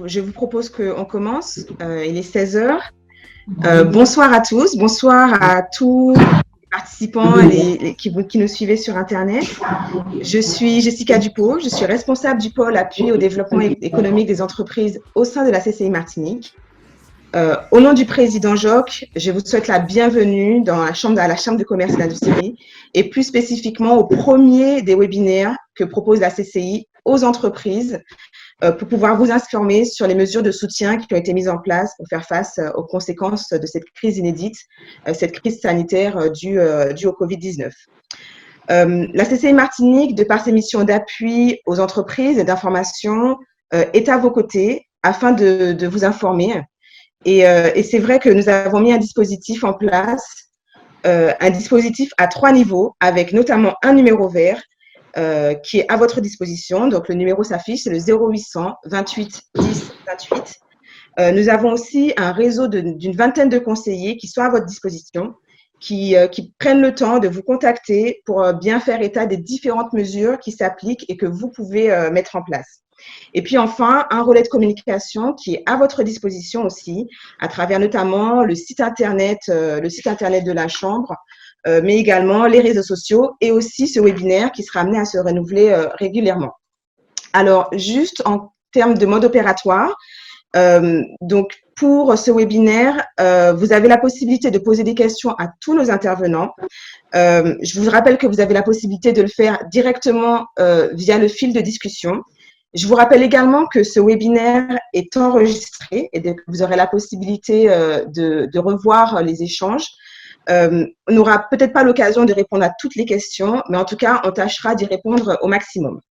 je vous propose qu'on commence. Il est 16 heures. Bonsoir à tous, bonsoir à tous les participants qui nous suivaient sur Internet. Je suis Jessica Dupont, je suis responsable du pôle appui au développement économique des entreprises au sein de la CCI Martinique. Au nom du président Joc, je vous souhaite la bienvenue à la Chambre de commerce et d'industrie et plus spécifiquement au premier des webinaires que propose la CCI aux entreprises pour pouvoir vous informer sur les mesures de soutien qui ont été mises en place pour faire face aux conséquences de cette crise inédite, cette crise sanitaire due au Covid-19. La CCI Martinique, de par ses missions d'appui aux entreprises et d'information, est à vos côtés afin de vous informer. Et c'est vrai que nous avons mis un dispositif en place, un dispositif à 3 niveaux, avec notamment un numéro vert qui est à votre disposition. Donc, le numéro s'affiche, c'est le 0800 28 10 28. Nous avons aussi un réseau d'une vingtaine de conseillers qui sont à votre disposition, qui prennent le temps de vous contacter pour bien faire état des différentes mesures qui s'appliquent et que vous pouvez mettre en place. Et puis enfin, un relais de communication qui est à votre disposition aussi, à travers notamment le site internet de la Chambre, mais également les réseaux sociaux et aussi ce webinaire qui sera amené à se renouveler régulièrement. Alors, juste en termes de mode opératoire, donc pour ce webinaire, vous avez la possibilité de poser des questions à tous nos intervenants. Je vous rappelle que vous avez la possibilité de le faire directement via le fil de discussion. Je vous rappelle également que ce webinaire est enregistré et que vous aurez la possibilité de revoir les échanges. On n'aura peut-être pas l'occasion de répondre à toutes les questions, mais en tout cas, on tâchera d'y répondre au maximum.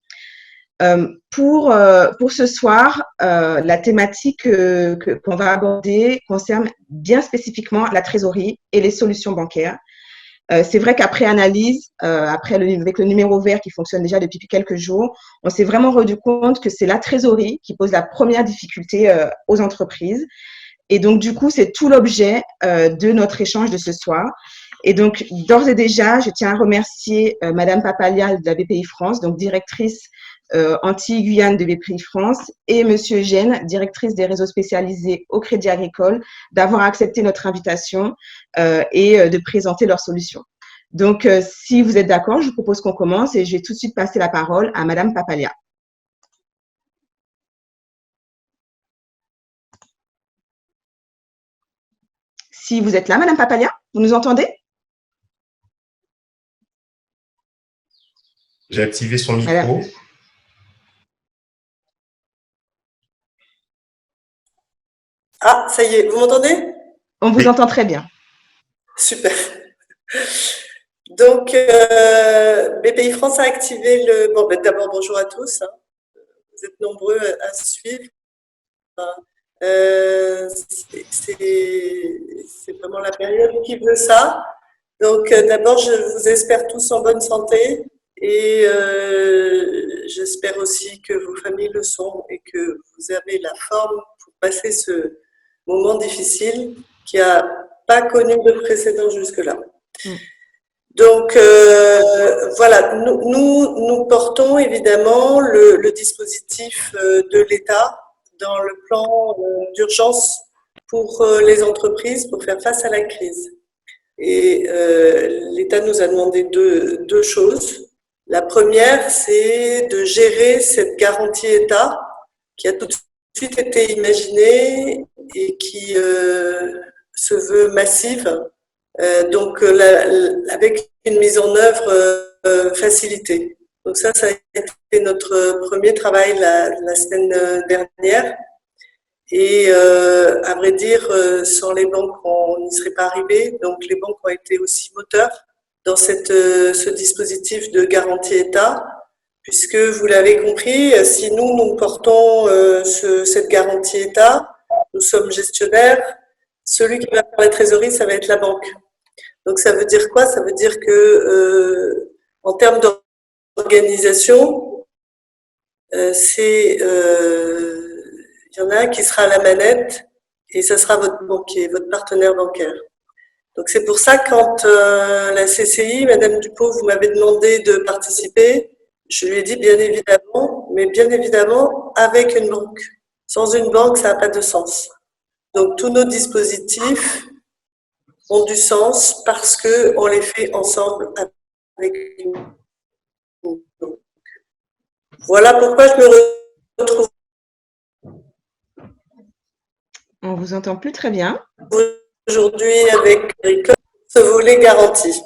Pour ce soir, la thématique qu'on va aborder concerne bien spécifiquement la trésorerie et les solutions bancaires. C'est vrai qu'après analyse, avec le numéro vert qui fonctionne déjà depuis quelques jours, on s'est vraiment rendu compte que c'est la trésorerie qui pose la première difficulté aux entreprises. Et donc, du coup, c'est tout l'objet de notre échange de ce soir. Et donc, d'ores et déjà, je tiens à remercier Madame Papalia de la BPI France, donc directrice Antilles-Guyane de BPI France, et Monsieur Eugène, directrice des réseaux spécialisés au Crédit Agricole, d'avoir accepté notre invitation et de présenter leurs solutions. Donc, si vous êtes d'accord, je vous propose qu'on commence et je vais tout de suite passer la parole à Madame Papalia. Si vous êtes là, Madame Papalia, vous nous entendez? J'ai activé son micro. Ah, ça y est, vous m'entendez? On vous entend très bien. Super. Donc, BPI France a activé le… Bon, d'abord, bonjour à tous. Vous êtes nombreux à suivre. C'est vraiment la période qui veut ça. Donc, d'abord, je vous espère tous en bonne santé et j'espère aussi que vos familles le sont et que vous avez la forme pour passer ce moment difficile qui n'a pas connu de précédent jusque-là. Donc, voilà, nous portons évidemment le dispositif de l'État dans le plan d'urgence pour les entreprises pour faire face à la crise. Et l'État nous a demandé deux choses. La première, c'est de gérer cette garantie État qui a tout de suite été imaginée et qui se veut massive, donc avec une mise en œuvre facilitée. Donc ça a été notre premier travail la semaine dernière. Et à vrai dire, sans les banques, on n'y serait pas arrivé. Donc les banques ont été aussi moteurs dans ce dispositif de garantie État, puisque vous l'avez compris, si nous portons cette garantie État, nous sommes gestionnaires, celui qui va faire la trésorerie, ça va être la banque. Donc ça veut dire quoi? Ça veut dire que en termes d'organisation, il y en a un qui sera à la manette et ça sera votre banquier, votre partenaire bancaire. Donc c'est pour ça que quand la CCI, Madame Dupont, vous m'avez demandé de participer, je lui ai dit bien évidemment, mais bien évidemment avec une banque. Sans une banque, ça n'a pas de sens. Donc, tous nos dispositifs ont du sens parce qu'on les fait ensemble avec une banque. Voilà pourquoi je me retrouve On vous entend plus très bien. aujourd'hui avec ce volet garantie.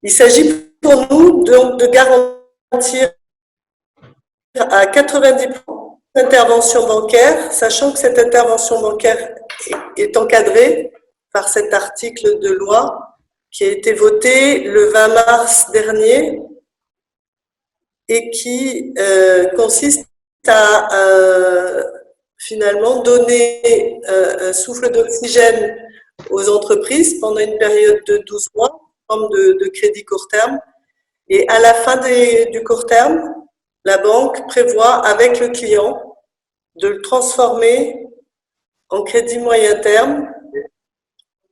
Il s'agit pour nous donc de garantir à 90% d'intervention bancaire, sachant que cette intervention bancaire est encadrée par cet article de loi qui a été voté le 20 mars dernier et qui consiste à finalement donner un souffle d'oxygène aux entreprises pendant une période de 12 mois, en forme de crédit court terme. Et à la fin du court terme, la banque prévoit avec le client de le transformer en crédit moyen terme,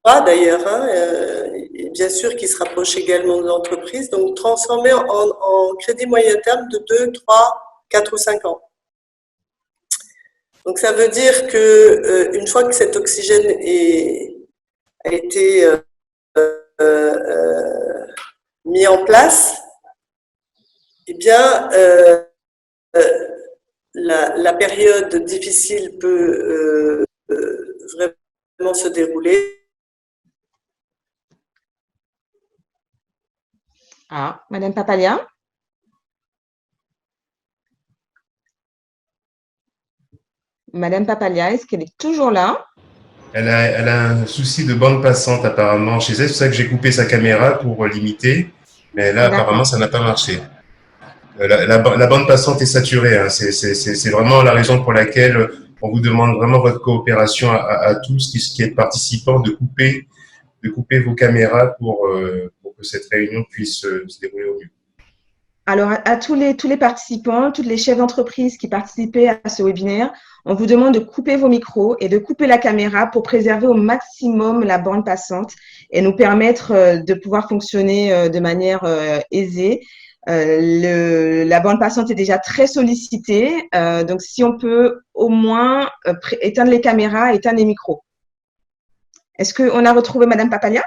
pas d'ailleurs, bien sûr qui se rapproche également de l'entreprise, donc transformer en crédit moyen terme de 2, 3, 4 ou 5 ans. Donc ça veut dire que une fois que cet oxygène a été mis en place, eh bien la période difficile peut vraiment se dérouler. Ah, Madame Papalia? Madame Papalia, est-ce qu'elle est toujours là? Elle a un souci de bande passante apparemment chez elle, c'est pour ça que j'ai coupé sa caméra pour limiter, mais là apparemment ça n'a pas marché. La bande passante est saturée, hein. C'est vraiment la raison pour laquelle on vous demande vraiment votre coopération à tous qui êtes participants de couper vos caméras pour que cette réunion puisse se dérouler au mieux. Alors, à tous les participants, tous les chefs d'entreprise qui participaient à ce webinaire, on vous demande de couper vos micros et de couper la caméra pour préserver au maximum la bande passante et nous permettre de pouvoir fonctionner de manière aisée. La bande passante est déjà très sollicitée, donc si on peut au moins éteindre les caméras, éteindre les micros. Est-ce qu'on a retrouvé Madame Papalia?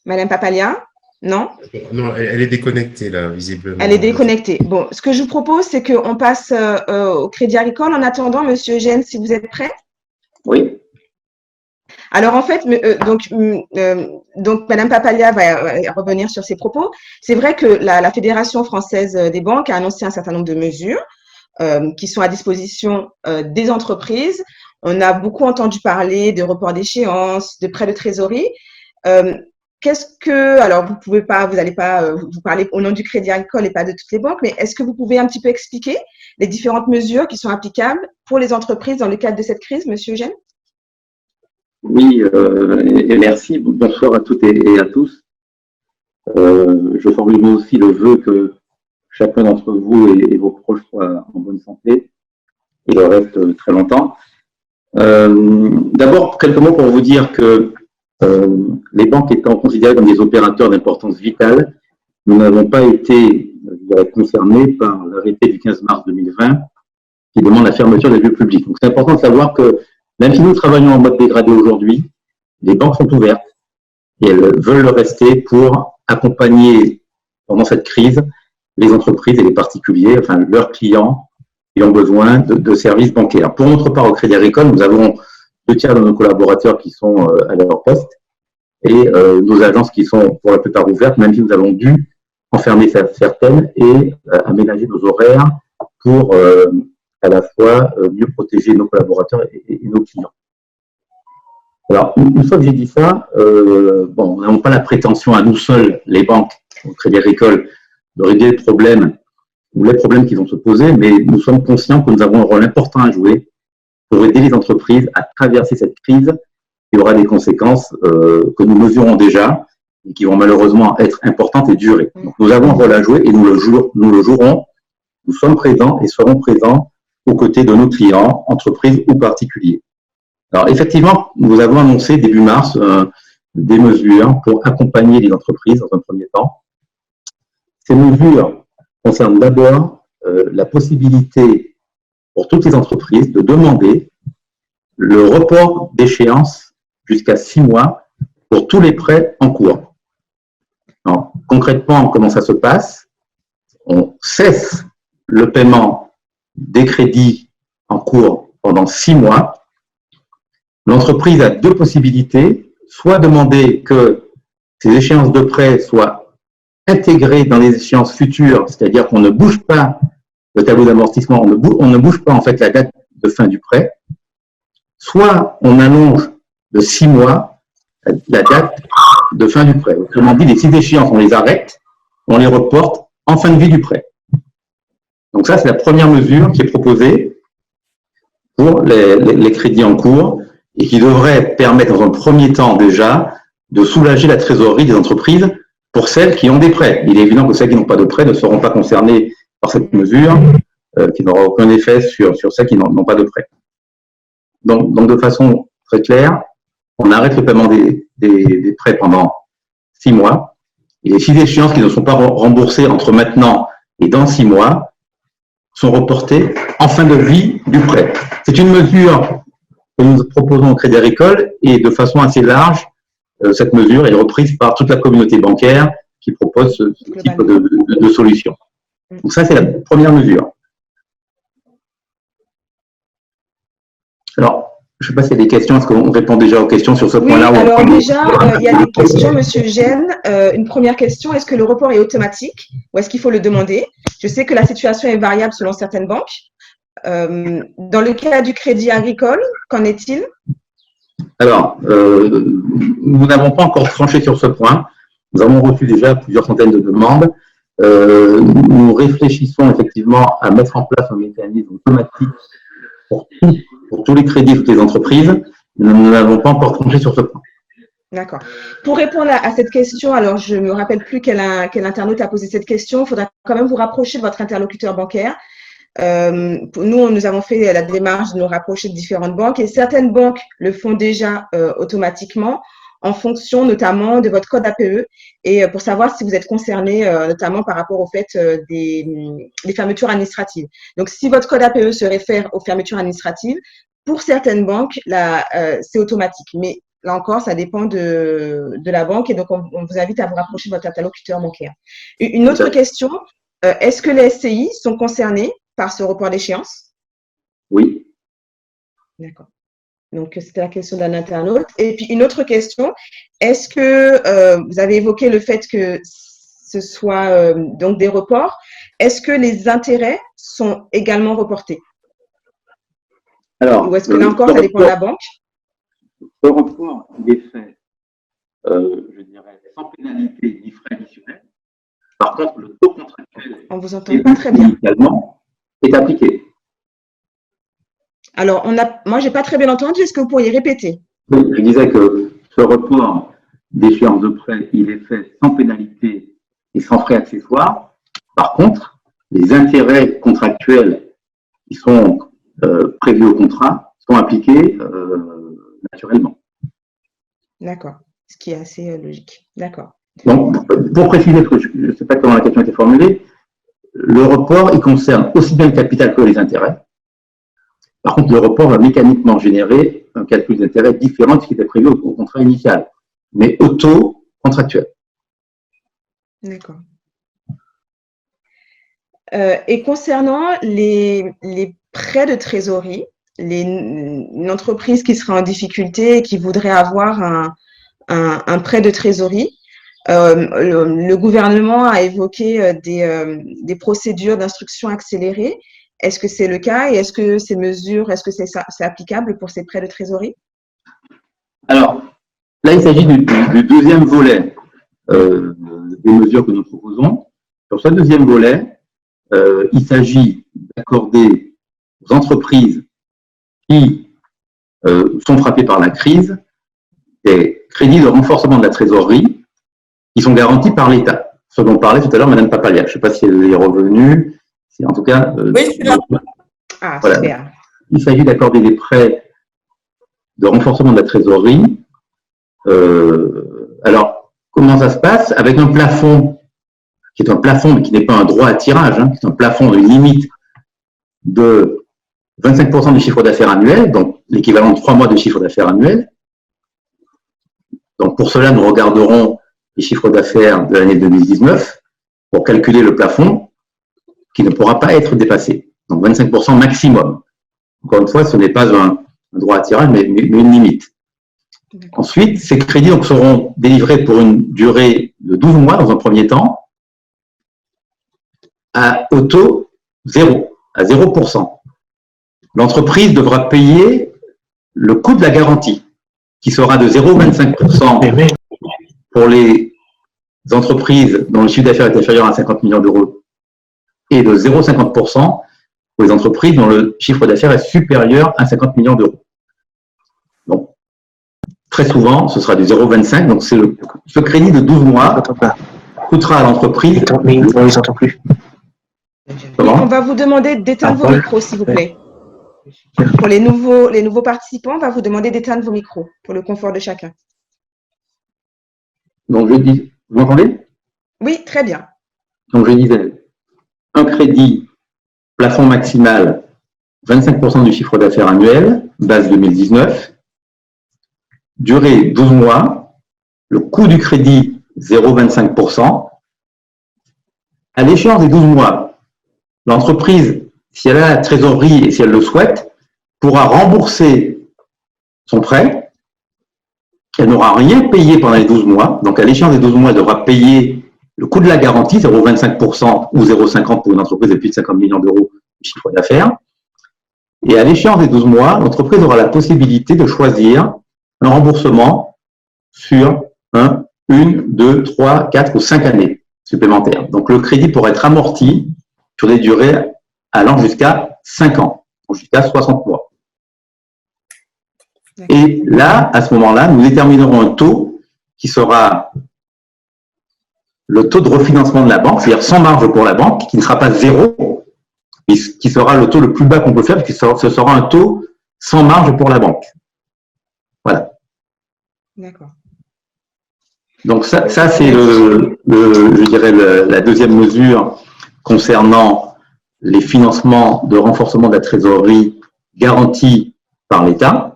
Madame Papalia? Non? Non, elle est déconnectée là, visiblement. Elle est déconnectée. Bon, ce que je vous propose, c'est qu'on passe au Crédit Agricole. En attendant, Monsieur Eugène, si vous êtes prêt? Oui. Alors, en fait, donc Madame Papalia va revenir sur ses propos. C'est vrai que la Fédération française des banques a annoncé un certain nombre de mesures qui sont à disposition des entreprises. On a beaucoup entendu parler de report d'échéance, de prêts de trésorerie. Alors vous n'allez pas vous parler au nom du Crédit Agricole et pas de toutes les banques, mais est-ce que vous pouvez un petit peu expliquer les différentes mesures qui sont applicables pour les entreprises dans le cadre de cette crise, Monsieur Eugène? Oui, et merci. Bonsoir à toutes et à tous. Je formule moi aussi le vœu que chacun d'entre vous et vos proches soient en bonne santé et le reste très longtemps. D'abord, quelques mots pour vous dire que les banques étant considérées comme des opérateurs d'importance vitale, nous n'avons pas été concernés par l'arrêté du 15 mars 2020 qui demande la fermeture des lieux publics. Donc c'est important de savoir que même si nous travaillons en mode dégradé aujourd'hui, les banques sont ouvertes et elles veulent le rester pour accompagner pendant cette crise les entreprises et les particuliers, enfin leurs clients qui ont besoin de services bancaires. Pour notre part, au Crédit Agricole, nous avons 2/3 de nos collaborateurs qui sont à leur poste et nos agences qui sont pour la plupart ouvertes, même si nous avons dû enfermer certaines et aménager nos horaires pour à la fois mieux protéger nos collaborateurs et nos clients. Alors, une fois que j'ai dit ça, bon, nous n'avons pas la prétention à nous seuls, les banques, au Crédit Agricole, de régler les problèmes ou les problèmes qui vont se poser, mais nous sommes conscients que nous avons un rôle important à jouer pour aider les entreprises à traverser cette crise qui aura des conséquences que nous mesurons déjà et qui vont malheureusement être importantes et durer. Donc, nous avons un rôle à jouer et nous le jouerons. Nous sommes présents et serons présents aux côtés de nos clients, entreprises ou particuliers. Alors, effectivement, nous avons annoncé début mars des mesures pour accompagner les entreprises dans un premier temps. Ces mesures concernent d'abord la possibilité pour toutes les entreprises de demander le report d'échéance jusqu'à 6 mois pour tous les prêts en cours. Alors, concrètement, comment ça se passe? On cesse le paiement des crédits en cours pendant 6 mois. L'entreprise a deux possibilités, soit demander que ces échéances de prêt soient intégrées dans les échéances futures, c'est-à-dire qu'on ne bouge pas le tableau d'amortissement, on ne bouge pas en fait la date de fin du prêt, soit on allonge de 6 mois la date de fin du prêt. Autrement dit, les 6 échéances, on les arrête, on les reporte en fin de vie du prêt. Donc ça, c'est la première mesure qui est proposée pour les crédits en cours et qui devrait permettre dans un premier temps déjà de soulager la trésorerie des entreprises pour celles qui ont des prêts. Il est évident que celles qui n'ont pas de prêts ne seront pas concernées par cette mesure, qui n'aura aucun effet sur celles qui n'ont pas de prêts. Donc, de façon très claire, on arrête le paiement des prêts pendant 6 mois. Et les 6 échéances qui ne sont pas remboursées entre maintenant et dans 6 mois sont reportées en fin de vie du prêt. C'est une mesure que nous proposons au Crédit Agricole et de façon assez large, cette mesure est reprise par toute la communauté bancaire qui propose ce type de solution. Donc ça, c'est la première mesure. Alors, je ne sais pas s'il y a des questions. Est-ce qu'on répond déjà aux questions sur ce point-là? Oui, alors déjà, il y a des questions, Monsieur Gênes. Une première question, est-ce que le report est automatique ou est-ce qu'il faut le demander? Je sais que la situation est variable selon certaines banques. Dans le cas du Crédit Agricole, qu'en est-il? Alors, nous n'avons pas encore tranché sur ce point. Nous avons reçu déjà plusieurs centaines de demandes. Nous réfléchissons effectivement à mettre en place un mécanisme automatique pour tous les crédits, toutes les entreprises. Nous n'avons pas encore tranché sur ce point. D'accord. Pour répondre à cette question, alors je ne me rappelle plus quel internaute a posé cette question. Il faudra quand même vous rapprocher de votre interlocuteur bancaire. Nous avons fait la démarche de nous rapprocher de différentes banques et certaines banques le font déjà automatiquement en fonction notamment de votre code APE et pour savoir si vous êtes concerné notamment par rapport au fait des fermetures administratives. Donc, si votre code APE se réfère aux fermetures administratives, pour certaines banques, c'est automatique. Mais là encore, ça dépend de la banque et donc on vous invite à vous rapprocher de votre interlocuteur bancaire. Une autre question, est-ce que les SCI sont concernés par ce report d'échéance? Oui. D'accord. Donc, c'était la question d'un internaute. Et puis, une autre question, est-ce que vous avez évoqué le fait que ce soit donc des reports, est-ce que les intérêts sont également reportés? Alors, ou est-ce que là encore, ça dépend de la banque? Le report, il est fait, je dirais, sans pénalité ni frais additionnels. Par contre, le taux contractuel on vous entend pas très bien. Est appliqué. Alors, moi, je n'ai pas très bien entendu. Est-ce que vous pourriez répéter? Oui, je disais que ce report d'échéance de prêt, il est fait sans pénalité et sans frais accessoires. Par contre, les intérêts contractuels qui sont prévus au contrat sont appliqués naturellement. D'accord, ce qui est assez logique. D'accord. Donc, pour préciser, parce que je ne sais pas comment la question a été formulée, le report, il concerne aussi bien le capital que les intérêts. Par contre, le report va mécaniquement générer un calcul d'intérêt différent de ce qui était prévu au contrat initial, mais au taux contractuel. D'accord. Et concernant les prêts de trésorerie, une entreprise qui serait en difficulté et qui voudrait avoir un prêt de trésorerie, le gouvernement a évoqué des procédures d'instruction accélérée. Est-ce que c'est le cas et est-ce que ces mesures, est-ce que c'est applicable pour ces prêts de trésorerie? Alors, là, il s'agit du deuxième volet des mesures que nous proposons. Sur ce deuxième volet, il s'agit d'accorder aux entreprises qui sont frappées par la crise des crédits de renforcement de la trésorerie qui sont garantis par l'État. Ce dont parlait tout à l'heure Mme Papaliak. Je ne sais pas si elle est revenue. C'est en tout cas. Oui, c'est là. Ah, voilà. Super. Il s'agit d'accorder des prêts de renforcement de la trésorerie. Alors, comment ça se passe? Avec un plafond qui est un plafond, mais qui n'est pas un droit à tirage, qui est un plafond de limite de 25% du chiffre d'affaires annuel, donc l'équivalent de 3 mois de chiffre d'affaires annuel. Donc pour cela, nous regarderons les chiffres d'affaires de l'année 2019 pour calculer le plafond qui ne pourra pas être dépassé. Donc 25% maximum. Encore une fois, ce n'est pas un droit à tirage, mais une limite. Ensuite, ces crédits donc, seront délivrés pour une durée de 12 mois dans un premier temps, au taux 0, à 0%. L'entreprise devra payer le coût de la garantie, qui sera de 0,25% pour les entreprises dont le chiffre d'affaires est inférieur à 50 millions d'euros et de 0,50% pour les entreprises dont le chiffre d'affaires est supérieur à 50 millions d'euros. Donc, très souvent, ce sera du 0,25. Donc, ce crédit de 12 mois coûtera à l'entreprise. On les entend plus. On va vous demander d'éteindre vos micros, s'il vous plaît. Pour les nouveaux participants, on va vous demander d'éteindre vos micros pour le confort de chacun. Donc, je dis, vous m'entendez? Oui, très bien. Donc, je disais, un crédit plafond maximal, 25% du chiffre d'affaires annuel, base 2019, durée 12 mois, le coût du crédit 0,25%. À l'échéance des 12 mois, l'entreprise, si elle a la trésorerie et si elle le souhaite, pourra rembourser son prêt. Elle n'aura rien payé pendant les 12 mois. Donc, à l'échéance des 12 mois, elle devra payer le coût de la garantie, 0,25% ou 0,50% pour une entreprise de plus de 50 millions d'euros de chiffre d'affaires. Et à l'échéance des 12 mois, l'entreprise aura la possibilité de choisir un remboursement sur 1, 2, 3, 4 ou 5 années supplémentaires. Donc, le crédit pourra être amorti sur des durées allant jusqu'à 5 ans, donc jusqu'à 60 mois. Et là, à ce moment-là, nous déterminerons un taux qui sera le taux de refinancement de la banque, c'est-à-dire sans marge pour la banque, qui ne sera pas zéro, mais qui sera le taux le plus bas qu'on peut faire, parce que ce sera un taux sans marge pour la banque. Voilà. D'accord. Donc ça c'est je dirais la deuxième mesure concernant les financements de renforcement de la trésorerie garantis par l'État.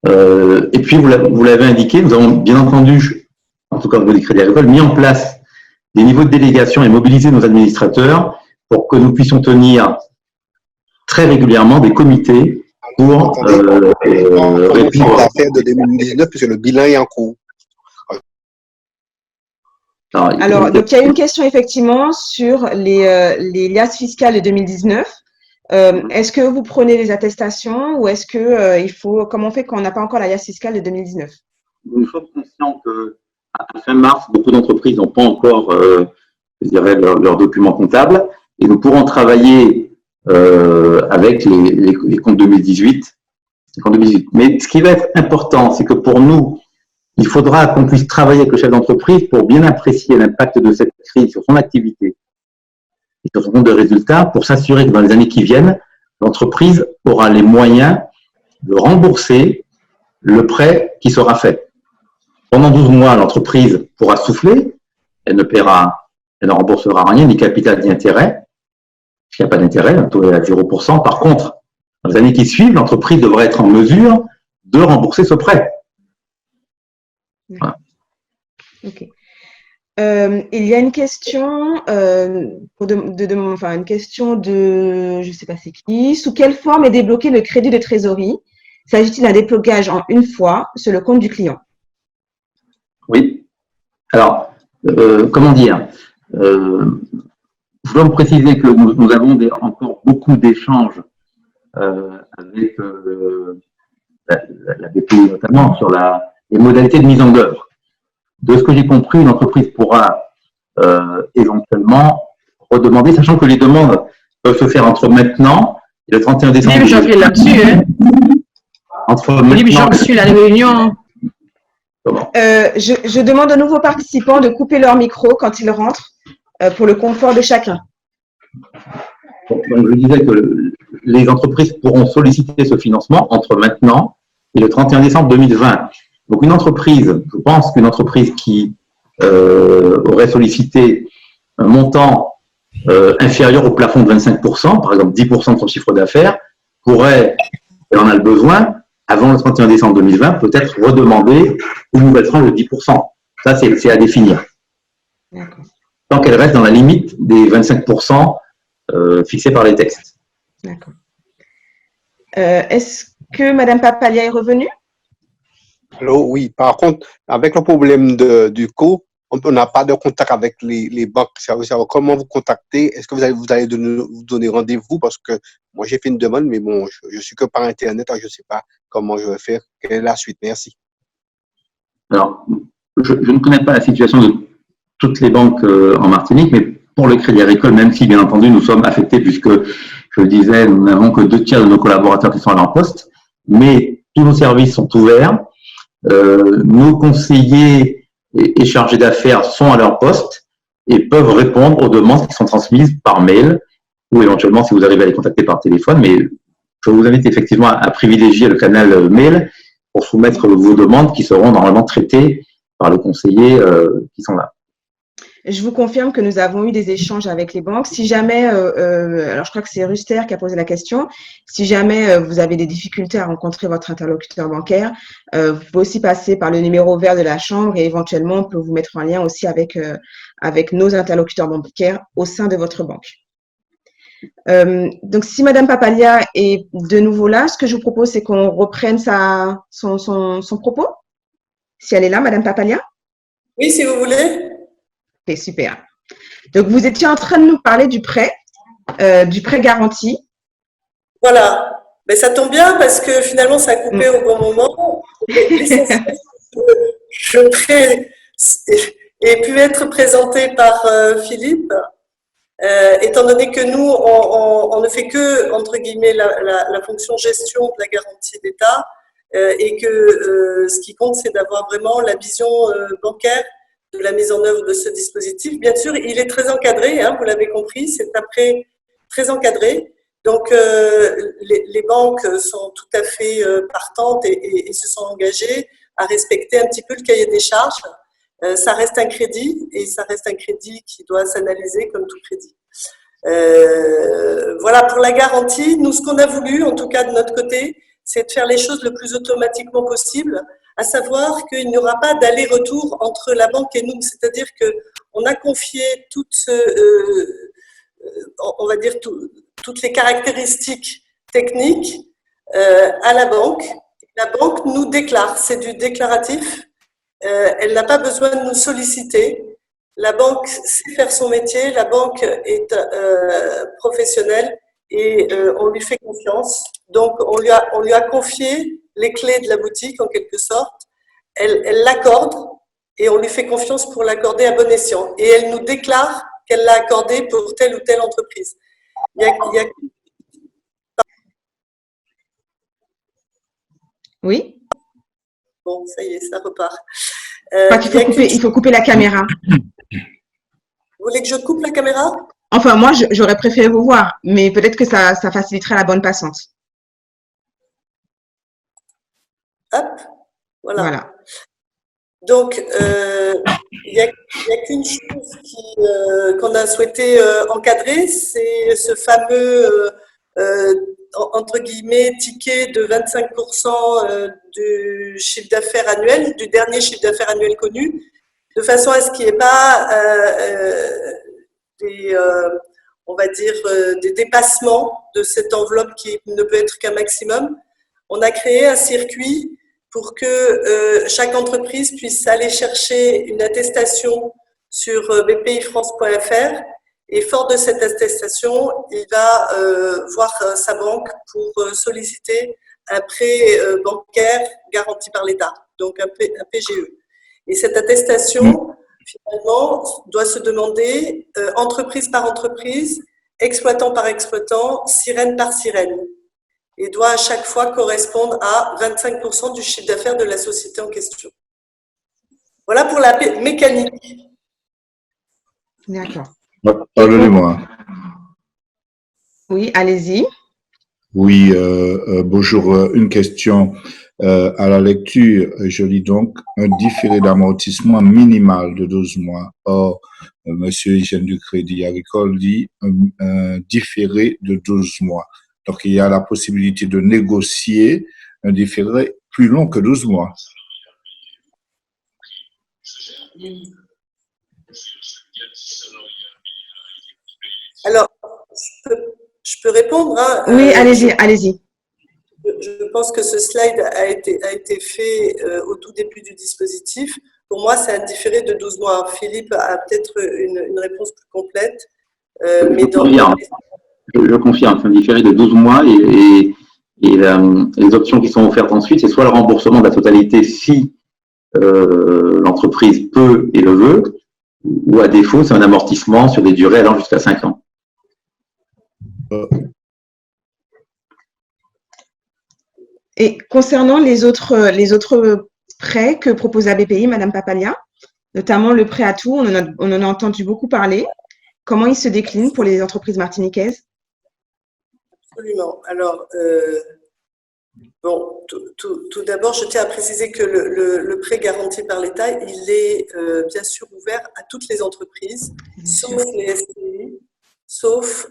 Et puis, vous l'avez indiqué, nous avons bien entendu, en tout cas au niveau des crédits agricoles, mis en place des niveaux de délégation et mobilisé nos administrateurs pour que nous puissions tenir très régulièrement des comités pour répondre. L'affaire de 2019, puisque le bilan est en cours. Alors, donc, il y a une question effectivement sur les liasses fiscales de 2019. Est-ce que vous prenez les attestations ou est-ce que comment on fait quand on n'a pas encore la liasse fiscale de 2019? Nous sommes conscients qu'à fin mars, beaucoup d'entreprises n'ont pas encore, je dirais, leurs documents comptables et nous pourrons travailler avec les comptes 2018. Mais ce qui va être important, c'est que pour nous, il faudra qu'on puisse travailler avec le chef d'entreprise pour bien apprécier l'impact de cette crise sur son activité et sur son compte de résultats pour s'assurer que dans les années qui viennent, l'entreprise aura les moyens de rembourser le prêt qui sera fait. Pendant 12 mois, l'entreprise pourra souffler, elle ne remboursera rien, ni capital ni intérêt. Il n'y a pas d'intérêt, le taux est à 0%. Par contre, dans les années qui suivent, l'entreprise devrait être en mesure de rembourser ce prêt. Voilà. Ok. Il y a une question, une question de, je ne sais pas c'est qui. Sous quelle forme est débloqué le crédit de trésorerie? S'agit-il d'un déblocage en une fois sur le compte du client? Oui. Alors, comment dire? Je dois vous préciser que nous avons encore beaucoup d'échanges avec la BPI notamment sur les modalités de mise en œuvre. De ce que j'ai compris, une entreprise pourra éventuellement redemander, sachant que les demandes peuvent se faire entre maintenant et le 31 décembre. Oui, j'en suis là-dessus. Hein. Entre oui, maintenant. je suis la réunion. Je demande aux nouveaux participants de couper leur micro quand ils rentrent pour le confort de chacun. Donc, je disais que les entreprises pourront solliciter ce financement entre maintenant et le 31 décembre 2020. Donc, une entreprise, je pense qu'une entreprise qui aurait sollicité un montant inférieur au plafond de 25%, par exemple 10% de son chiffre d'affaires, pourrait, et en a le besoin, avant le 31 décembre 2020, peut-être redemander une nouvelle tranche de 10%. Ça, c'est à définir. D'accord. Tant qu'elle reste dans la limite des 25% fixés par les textes. D'accord. Est-ce que Madame Papalia est revenue? Allô, oui. Par contre, avec le problème du coût, on n'a pas de contact avec les banques. Comment vous contacter? Est-ce que vous allez vous donner rendez-vous? Parce que moi, j'ai fait une demande, mais bon, je suis que par Internet, alors je ne sais pas comment je vais faire. Quelle est la suite? Merci. Alors, je ne connais pas la situation de toutes les banques en Martinique, mais pour le Crédit Agricole, même si, bien entendu, nous sommes affectés, puisque, je le disais, nous n'avons que 2/3 de nos collaborateurs qui sont à leur poste, mais tous nos services sont ouverts. Nos conseillers et chargés d'affaires sont à leur poste et peuvent répondre aux demandes qui sont transmises par mail ou éventuellement si vous arrivez à les contacter par téléphone. Mais je vous invite effectivement à privilégier le canal mail pour soumettre vos demandes qui seront normalement traitées par les conseillers qui sont là. Je vous confirme que nous avons eu des échanges avec les banques. Si jamais, alors je crois que c'est Ruster qui a posé la question, si jamais vous avez des difficultés à rencontrer votre interlocuteur bancaire, vous pouvez aussi passer par le numéro vert de la Chambre et éventuellement on peut vous mettre en lien aussi avec nos interlocuteurs bancaires au sein de votre banque. Donc, si Madame Papalia est de nouveau là, ce que je vous propose, c'est qu'on reprenne son propos. Si elle est là, Madame Papalia? Oui, si vous voulez. Okay, super. Donc, vous étiez en train de nous parler du prêt garanti. Voilà. Mais ça tombe bien parce que finalement, ça a coupé au bon moment. L'essentiel, je prêt ait pu être présenté par Philippe, étant donné que nous, on ne fait que, entre guillemets, la fonction gestion de la garantie d'État et que ce qui compte, c'est d'avoir vraiment la vision bancaire de la mise en œuvre de ce dispositif. Bien sûr, il est très encadré, hein, vous l'avez compris, c'est un prêt très encadré. Donc, les banques sont tout à fait partantes et se sont engagées à respecter un petit peu le cahier des charges. Ça reste un crédit et ça reste un crédit qui doit s'analyser comme tout crédit. Voilà, pour la garantie, nous, ce qu'on a voulu, en tout cas de notre côté, c'est de faire les choses le plus automatiquement possible, à savoir qu'il n'y aura pas d'aller-retour entre la banque et nous. C'est-à-dire qu'on a confié toutes les caractéristiques techniques à la banque. La banque nous déclare, c'est du déclaratif. Elle n'a pas besoin de nous solliciter. La banque sait faire son métier, la banque est professionnelle et on lui fait confiance. Donc, on lui a confié les clés de la boutique en quelque sorte. Elle l'accorde et on lui fait confiance pour l'accorder à bon escient. Et elle nous déclare qu'elle l'a accordé pour telle ou telle entreprise. Oui. Bon, ça y est, ça repart. Il faut couper la caméra. Vous voulez que je coupe la caméra? Enfin, moi, j'aurais préféré vous voir, mais peut-être que ça faciliterait la bonne passante. Hop, voilà. Donc, il n'y a qu'une chose qu'on a souhaité encadrer, c'est ce fameux, entre guillemets, ticket de 25% du chiffre d'affaires annuel, du dernier chiffre d'affaires annuel connu, de façon à ce qu'il n'y ait pas des dépassements de cette enveloppe qui ne peut être qu'un maximum. On a créé un circuit pour que chaque entreprise puisse aller chercher une attestation sur bpifrance.fr et fort de cette attestation, il va voir sa banque pour solliciter un prêt bancaire garanti par l'État, donc un PGE. Et cette attestation, finalement, doit se demander entreprise par entreprise, exploitant par exploitant, sirène par sirène, et doit à chaque fois correspondre à 25% du chiffre d'affaires de la société en question. Voilà pour la mécanique. D'accord. Pardonnez-moi. Oui, allez-y. Oui, bonjour. Une question. À la lecture, je lis donc un différé d'amortissement minimal de 12 mois. Or, Monsieur Hygiène du Crédit Agricole dit un différé de 12 mois. Donc, il y a la possibilité de négocier un différé plus long que 12 mois. Alors, je peux répondre, hein, Oui, allez-y. Je pense que ce slide a été fait au tout début du dispositif. Pour moi, c'est un différé de 12 mois. Philippe a peut-être une réponse plus complète. Je confirme, c'est un différé de 12 mois et les options qui sont offertes ensuite, c'est soit le remboursement de la totalité si l'entreprise peut et le veut, ou à défaut, c'est un amortissement sur des durées allant jusqu'à 5 ans. Et concernant les autres prêts que propose la BPI, Madame Papalia, notamment le prêt à tout, on en a entendu beaucoup parler. Comment il se décline pour les entreprises martiniquaises? Absolument. Alors, bon, tout d'abord, je tiens à préciser que le prêt garanti par l'État, il est bien sûr ouvert à toutes les entreprises, sauf les SCI, sauf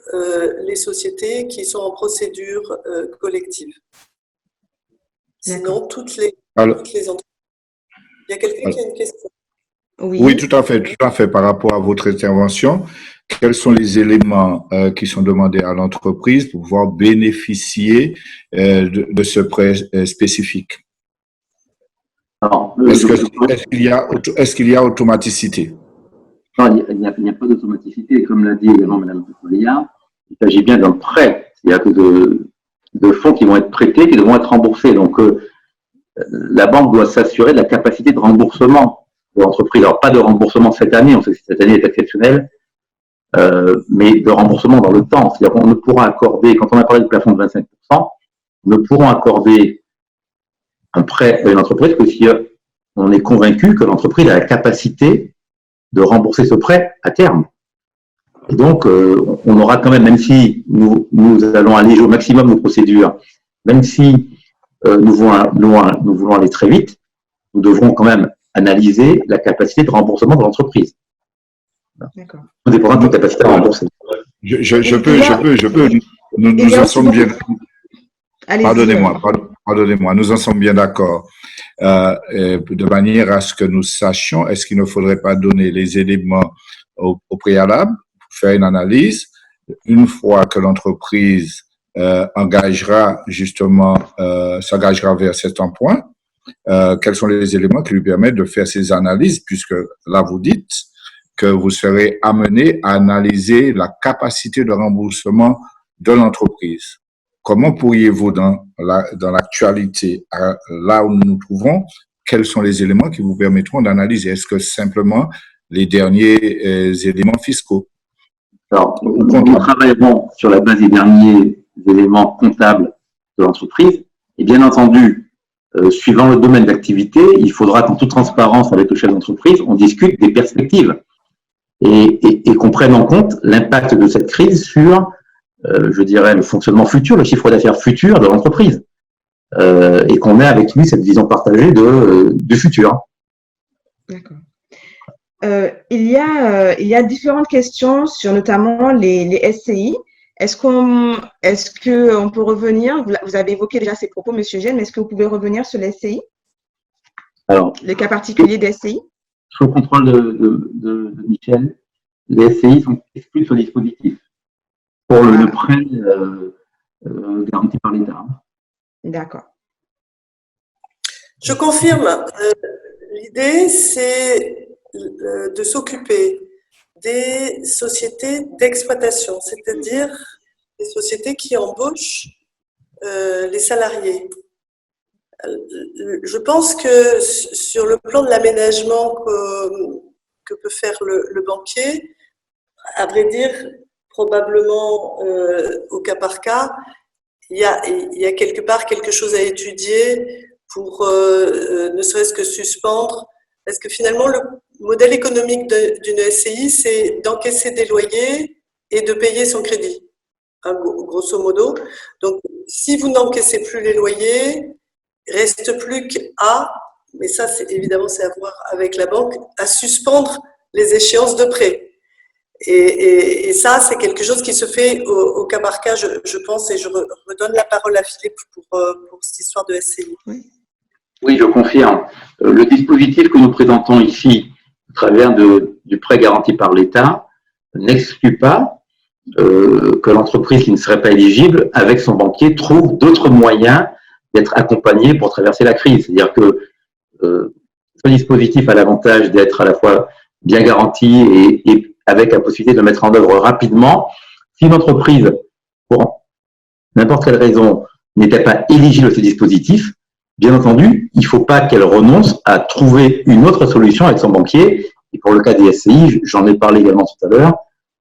les sociétés qui sont en procédure collective. Sinon, toutes les entreprises. Il y a quelqu'un qui a une question? Oui, tout à fait. Par rapport à votre intervention, quels sont les éléments qui sont demandés à l'entreprise pour pouvoir bénéficier de ce prêt spécifique? Est-ce qu'il y a automaticité? Non, il n'y a pas d'automaticité. Comme l'a dit également Mme Papalia, il s'agit bien d'un prêt. C'est-à-dire de fonds qui vont être prêtés, qui devront être remboursés. Donc, la banque doit s'assurer de la capacité de remboursement de l'entreprise. Alors, pas de remboursement cette année, on sait que cette année est exceptionnelle, mais de remboursement dans le temps. C'est-à-dire qu'on ne pourra accorder, quand on a parlé du plafond de 25%, nous ne pourrons accorder un prêt à une entreprise que si on est convaincu que l'entreprise a la capacité de rembourser ce prêt à terme. Et donc, on aura quand même si nous allons alléger au maximum nos procédures, même si nous voulons aller très vite, nous devrons quand même analyser la capacité de remboursement de l'entreprise. D'accord. Tout dépendra de notre capacité à rembourser. Je peux. Nous en sommes bien. Pardonnez-moi, nous en sommes bien d'accord. De manière à ce que nous sachions, est-ce qu'il ne faudrait pas donner les éléments au préalable, pour faire une analyse, une fois que l'entreprise s'engagera vers cet emploi, quels sont les éléments qui lui permettent de faire ces analyses, puisque là vous dites que vous serez amené à analyser la capacité de remboursement de l'entreprise. Comment pourriez-vous, dans l'actualité, là où nous nous trouvons, quels sont les éléments qui vous permettront d'analyser? Est-ce que simplement les derniers éléments fiscaux? Alors, nous travaillerons sur la base des derniers éléments comptables de l'entreprise. Et bien entendu, suivant le domaine d'activité, il faudra qu'en toute transparence avec le chef d'entreprise, on discute des perspectives et qu'on prenne en compte l'impact de cette crise sur je dirais, le fonctionnement futur, le chiffre d'affaires futur de l'entreprise. Et qu'on ait avec lui cette vision partagée du futur. D'accord. Il y a différentes questions sur notamment les SCI. Est-ce qu'on peut revenir, vous avez évoqué déjà ces propos, Monsieur Hygiène, mais est-ce que vous pouvez revenir sur les SCI? Alors, les cas particuliers des SCI? Sous le contrôle de Michel, les SCI sont exclus de ce dispositif pour le prêt garanti par l'État. D'accord. Je confirme. L'idée, c'est de s'occuper des sociétés d'exploitation, c'est-à-dire des sociétés qui embauchent les salariés. Je pense que sur le plan de l'aménagement que peut faire le banquier, à vrai dire, probablement au cas par cas, il y a quelque part quelque chose à étudier pour ne serait-ce que suspendre, parce que finalement le modèle économique d'une SCI, c'est d'encaisser des loyers et de payer son crédit, hein, grosso modo. Donc si vous n'encaissez plus les loyers, reste plus qu'à, mais ça c'est évidemment c'est à voir avec la banque, à suspendre les échéances de prêt. Et ça, c'est quelque chose qui se fait au cas par cas, je pense, et je redonne la parole à Philippe pour cette histoire de SCI. Oui, je confirme. Le dispositif que nous présentons ici, au travers du prêt garanti par l'État, n'exclut pas que l'entreprise qui ne serait pas éligible, avec son banquier, trouve d'autres moyens d'être accompagnée pour traverser la crise. C'est-à-dire que ce dispositif a l'avantage d'être à la fois bien garanti et avec la possibilité de le mettre en œuvre rapidement. Si une entreprise, pour n'importe quelle raison, n'était pas éligible à ce dispositif, bien entendu, il ne faut pas qu'elle renonce à trouver une autre solution avec son banquier. Et pour le cas des SCI, j'en ai parlé également tout à l'heure,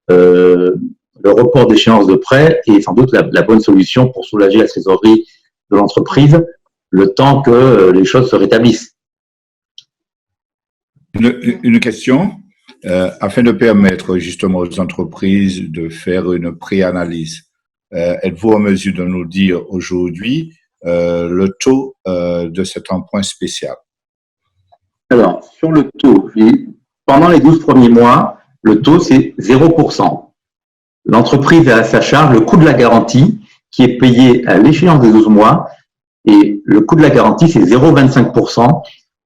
le report d'échéance de prêt est sans doute la bonne solution pour soulager la trésorerie de l'entreprise le temps que les choses se rétablissent. Une question, afin de permettre justement aux entreprises de faire une préanalyse. Êtes-vous en mesure de nous dire aujourd'hui le taux de cet emprunt spécial? Alors, sur le taux, pendant les 12 premiers mois, le taux, c'est 0%. L'entreprise a à sa charge le coût de la garantie qui est payé à l'échéance des 12 mois et le coût de la garantie, c'est 0,25%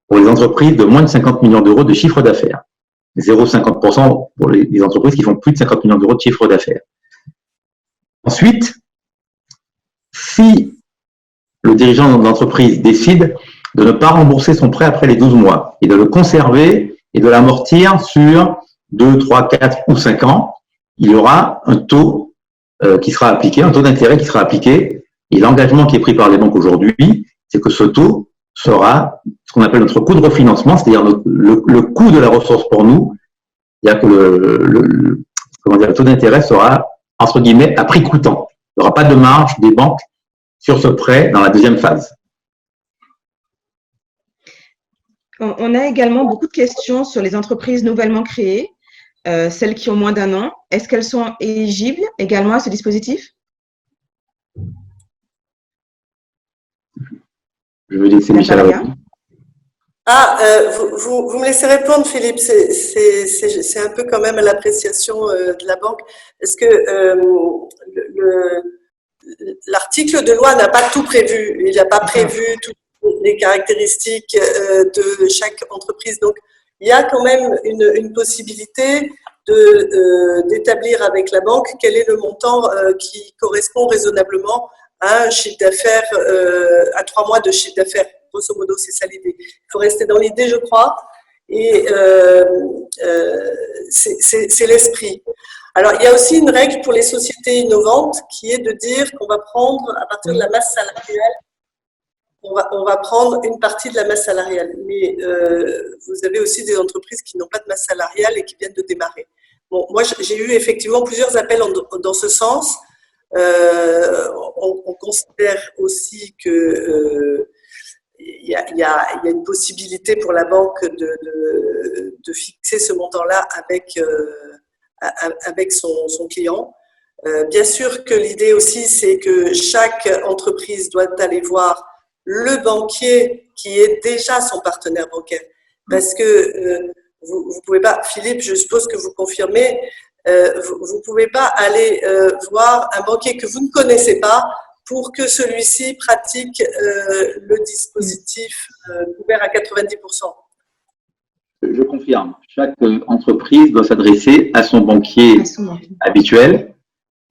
pour les entreprises de moins de 50 millions d'euros de chiffre d'affaires. 0,50% pour les entreprises qui font plus de 50 millions d'euros de chiffre d'affaires. Ensuite, si le dirigeant de l'entreprise décide de ne pas rembourser son prêt après les 12 mois et de le conserver et de l'amortir sur 2, 3, 4 ou 5 ans, il y aura un taux qui sera appliqué, un taux d'intérêt qui sera appliqué. Et l'engagement qui est pris par les banques aujourd'hui, c'est que ce taux sera ce qu'on appelle notre coût de refinancement, c'est-à-dire le coût de la ressource pour nous, c'est-à-dire que le taux d'intérêt sera, entre guillemets, à prix coûtant. Il n'y aura pas de marge des banques sur ce prêt dans la deuxième phase. On a également beaucoup de questions sur les entreprises nouvellement créées, celles qui ont moins d'1 an. Est-ce qu'elles sont éligibles également à ce dispositif? Je veux laisser Michel Natalia. Vous me laissez répondre, Philippe. C'est un peu quand même à l'appréciation de la banque. Est-ce que l'article de loi n'a pas tout prévu? Il n'a pas prévu toutes les caractéristiques de chaque entreprise. Donc, il y a quand même une possibilité d'établir avec la banque quel est le montant qui correspond raisonnablement à un chiffre d'affaires, à 3 mois de chiffre d'affaires. Grosso modo, c'est ça l'idée. Il faut rester dans l'idée, je crois, et c'est l'esprit. Alors, il y a aussi une règle pour les sociétés innovantes qui est de dire qu'on va prendre, à partir de la masse salariale, on va prendre une partie de la masse salariale. Mais vous avez aussi des entreprises qui n'ont pas de masse salariale et qui viennent de démarrer. Bon, moi, j'ai eu effectivement plusieurs appels dans ce sens. On considère aussi que il y a une possibilité pour la banque de fixer ce montant-là avec son client. Bien sûr que l'idée aussi, c'est que chaque entreprise doit aller voir le banquier qui est déjà son partenaire bancaire. Parce que vous pouvez pas, Philippe, je suppose que vous confirmez, vous pouvez pas aller voir un banquier que vous ne connaissez pas pour que celui-ci pratique le dispositif couvert à 90%. Je confirme. Chaque entreprise doit s'adresser à son banquier habituel.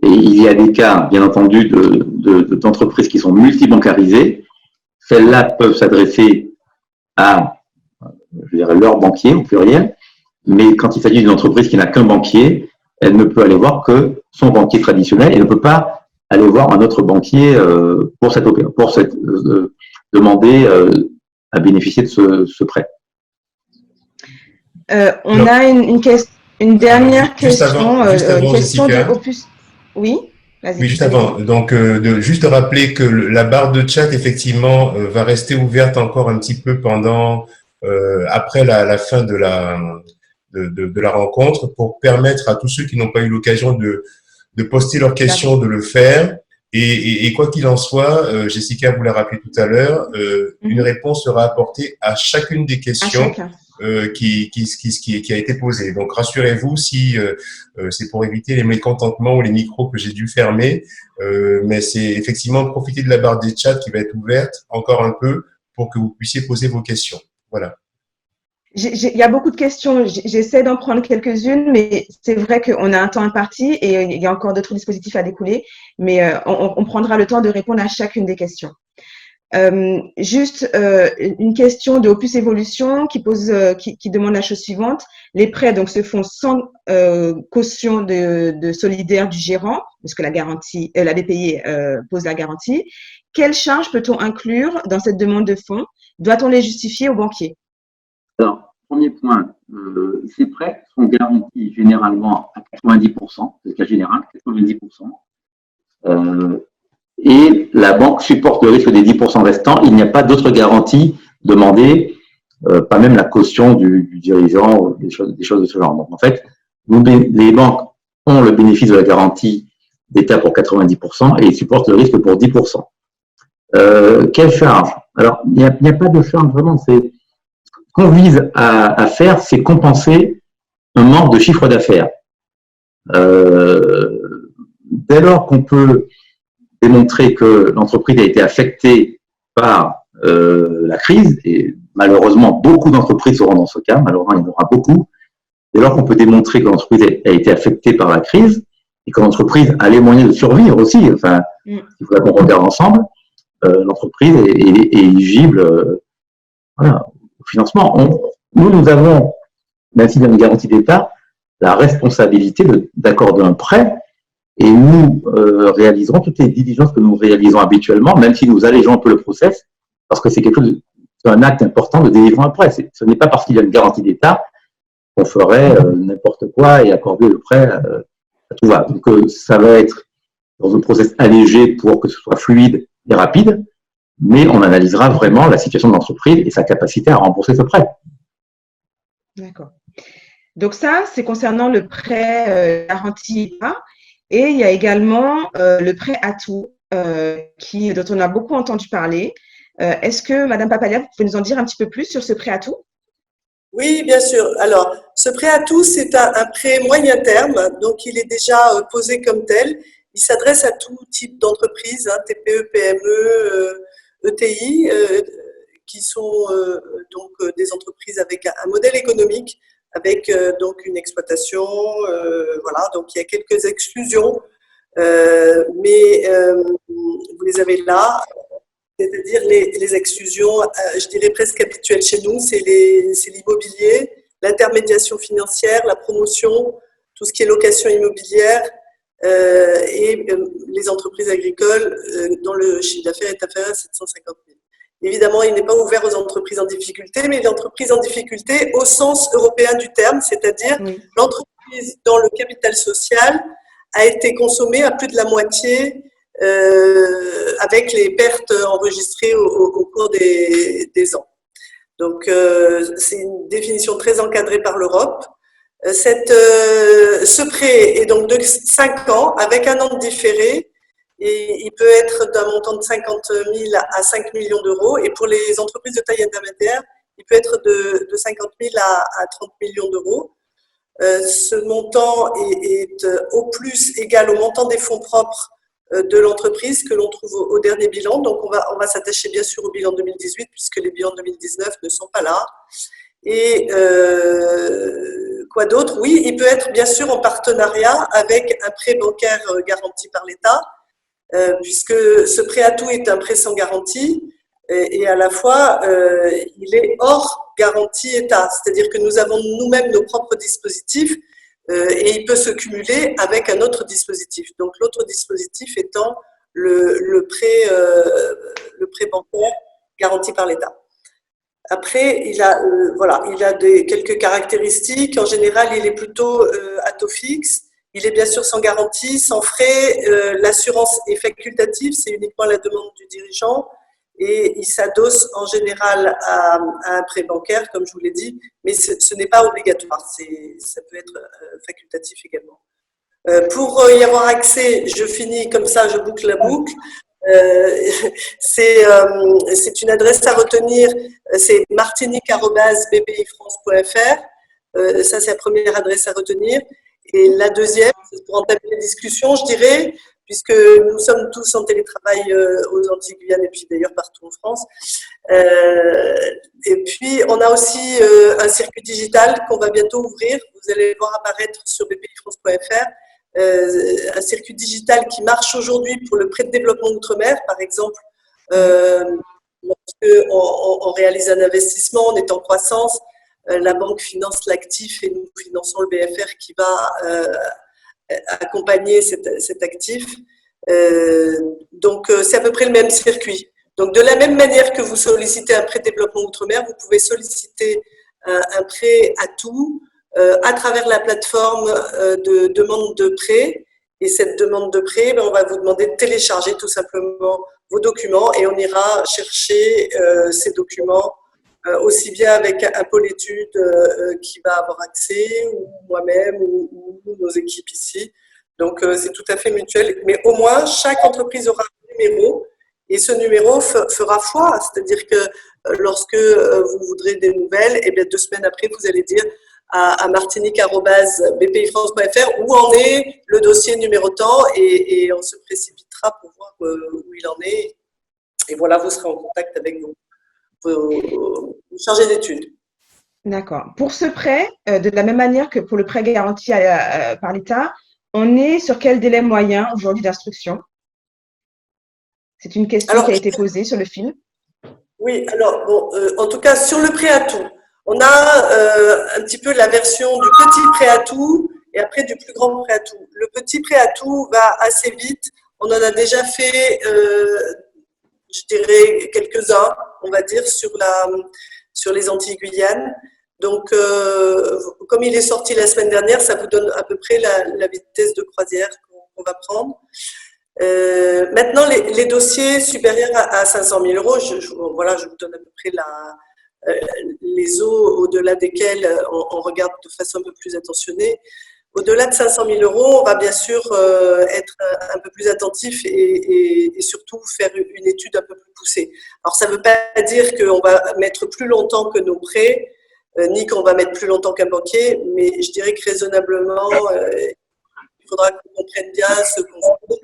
Et il y a des cas, bien entendu, d'entreprises qui sont multibancarisées. Celles-là peuvent s'adresser à, je dirais, leur banquier au pluriel. Mais quand il s'agit d'une entreprise qui n'a qu'un banquier, elle ne peut aller voir que son banquier traditionnel et ne peut pas aller voir un autre banquier pour demander à bénéficier de ce prêt. On a une dernière question. Une question de Opus. Oui, vas-y. Oui, juste avant. Donc, juste rappeler que la barre de chat, effectivement, va rester ouverte encore un petit peu pendant, après la fin de la rencontre pour permettre à tous ceux qui n'ont pas eu l'occasion de poster leurs questions de le faire. Et quoi qu'il en soit, Jessica vous l'a rappelé tout à l'heure, une réponse sera apportée à chacune des À questions chacun. qui a été posée. Donc rassurez-vous, si c'est pour éviter les mécontentements ou les micros que j'ai dû fermer, mais c'est effectivement profiter de la barre des chats qui va être ouverte encore un peu pour que vous puissiez poser vos questions. Voilà. Il y a beaucoup de questions. J'essaie d'en prendre quelques-unes, mais c'est vrai qu'on a un temps imparti et il y a encore d'autres dispositifs à découler. Mais on prendra le temps de répondre à chacune des questions. Juste une question de Opus Évolution qui demande la chose suivante. Les prêts donc se font sans caution de solidaire du gérant, puisque la garantie, la BPI pose la garantie. Quelles charges peut-on inclure dans cette demande de fonds? Doit-on les justifier au banquier? Alors, premier point, ces prêts sont garantis généralement à 90%, c'est le cas général, 90%. Et la banque supporte le risque des 10% restants. Il n'y a pas d'autre garantie demandée, pas même la caution du dirigeant, des choses de ce genre. Donc, en fait, les banques ont le bénéfice de la garantie d'État pour 90% et ils supportent le risque pour 10%. Quelle charge? Alors, il n'y a pas de charge vraiment. Ce qu'on vise à faire, c'est compenser un manque de chiffre d'affaires. Dès lors qu'on peut démontrer que l'entreprise a été affectée par la crise, et malheureusement, beaucoup d'entreprises seront dans ce cas, malheureusement, il y en aura beaucoup. Dès lors qu'on peut démontrer que l'entreprise a été affectée par la crise et que l'entreprise a les moyens de survivre aussi, enfin, il faut qu'on regarde ensemble, l'entreprise est éligible voilà, au financement. Nous avons, même s'il y a une garantie d'État, la responsabilité d'accorder un prêt. Et nous réaliserons toutes les diligences que nous réalisons habituellement, même si nous allégeons un peu le process, parce que c'est un acte important de délivrer un prêt. Ce n'est pas parce qu'il y a une garantie d'État qu'on ferait n'importe quoi et accorder le prêt à tout va. Donc ça va être dans un process allégé pour que ce soit fluide et rapide, mais on analysera vraiment la situation de l'entreprise et sa capacité à rembourser ce prêt. D'accord. Donc ça, c'est concernant le prêt garanti État. Et il y a également le prêt Atout, dont on a beaucoup entendu parler. Est-ce que, Madame Papalia, vous pouvez nous en dire un petit peu plus sur ce prêt Atout? Oui, bien sûr. Alors, ce prêt Atout, c'est un prêt moyen terme, donc il est déjà posé comme tel. Il s'adresse à tout type d'entreprise, TPE, PME, ETI, qui sont donc des entreprises avec un modèle économique, avec donc une exploitation, voilà. Donc il y a quelques exclusions, mais vous les avez là. C'est-à-dire les exclusions, je dirais presque habituelles chez nous, c'est l'immobilier, l'intermédiation financière, la promotion, tout ce qui est location immobilière et les entreprises agricoles dont le chiffre d'affaires est inférieur à 750 000. Évidemment, il n'est pas ouvert aux entreprises en difficulté, mais les entreprises en difficulté au sens européen du terme, c'est-à-dire l'entreprise dont le capital social a été consommé à plus de la moitié avec les pertes enregistrées au cours des ans. Donc, c'est une définition très encadrée par l'Europe. Ce prêt est donc de 5 ans avec un an de différé et il peut être d'un montant de 50 000 à 5 millions d'euros. Et pour les entreprises de taille intermédiaire, il peut être de 50 000 à 30 millions d'euros. Ce montant est au plus égal au montant des fonds propres de l'entreprise que l'on trouve au dernier bilan. Donc, on va s'attacher bien sûr au bilan 2018 puisque les bilans 2019 ne sont pas là. Et quoi d'autre? Oui, il peut être bien sûr en partenariat avec un prêt bancaire garanti par l'État, puisque ce prêt Atout est un prêt sans garantie et à la fois il est hors garantie État, c'est-à-dire que nous avons nous-mêmes nos propres dispositifs et il peut se cumuler avec un autre dispositif. Donc l'autre dispositif étant le prêt bancaire garanti par l'État. Après, il a quelques caractéristiques. En général, il est plutôt à taux fixe. Il est bien sûr sans garantie, sans frais. L'assurance est facultative, c'est uniquement à la demande du dirigeant. Et il s'adosse en général à un prêt bancaire, comme je vous l'ai dit, mais ce n'est pas obligatoire. Ça peut être facultatif également. Pour y avoir accès, je finis comme ça, je boucle la boucle. C'est une adresse à retenir, c'est martinique@bpifrance.fr. Ça, c'est la première adresse à retenir. Et la deuxième, c'est pour entamer la discussion, je dirais, puisque nous sommes tous en télétravail aux Antilles-Guyane et puis d'ailleurs partout en France. Et puis, on a aussi un circuit digital qu'on va bientôt ouvrir. Vous allez le voir apparaître sur bpifrance.fr. Un circuit digital qui marche aujourd'hui pour le prêt de développement outre-mer, par exemple. Lorsque on réalise un investissement, on est en croissance, la banque finance l'actif et nous finançons le BFR qui va accompagner cet actif. Donc, c'est à peu près le même circuit. Donc, de la même manière que vous sollicitez un prêt de développement outre-mer, vous pouvez solliciter un prêt à tout à travers la plateforme de demande de prêt. Et cette demande de prêt, on va vous demander de télécharger tout simplement vos documents et on ira chercher ces documents aussi bien avec un pôle études qui va avoir accès, ou moi-même, ou nos équipes ici. Donc, c'est tout à fait mutuel. Mais au moins, chaque entreprise aura un numéro et ce numéro fera foi. C'est-à-dire que lorsque vous voudrez des nouvelles, et bien 2 semaines après, vous allez dire à martinique@bpifrance.fr où en est le dossier numéro tant et on se précipitera pour voir où il en est. Et voilà, vous serez en contact avec vos chargés d'études. D'accord. Pour ce prêt, de la même manière que pour le prêt garanti par l'État, on est sur quel délai moyen aujourd'hui d'instruction? C'est une question qui a été posée sur le fil. Oui, alors, bon, en tout cas, sur le prêt à tout, on a un petit peu la version du petit prêt à tout et après du plus grand prêt à tout. Le petit prêt à tout va assez vite. On en a déjà fait, je dirais, quelques-uns, on va dire, sur les Antilles-Guyane. Donc, comme il est sorti la semaine dernière, ça vous donne à peu près la vitesse de croisière qu'on va prendre. Maintenant, les dossiers supérieurs à 500 000 euros, voilà, je vous donne à peu près les eaux au-delà desquelles on regarde de façon un peu plus attentionnée. Au-delà de 500 000 euros, on va bien sûr être un peu plus attentif et surtout faire une étude un peu plus poussée. Alors, ça ne veut pas dire qu'on va mettre plus longtemps que nos prêts, ni qu'on va mettre plus longtemps qu'un banquier, mais je dirais que raisonnablement, il faudra qu'on comprenne bien ce qu'on fait.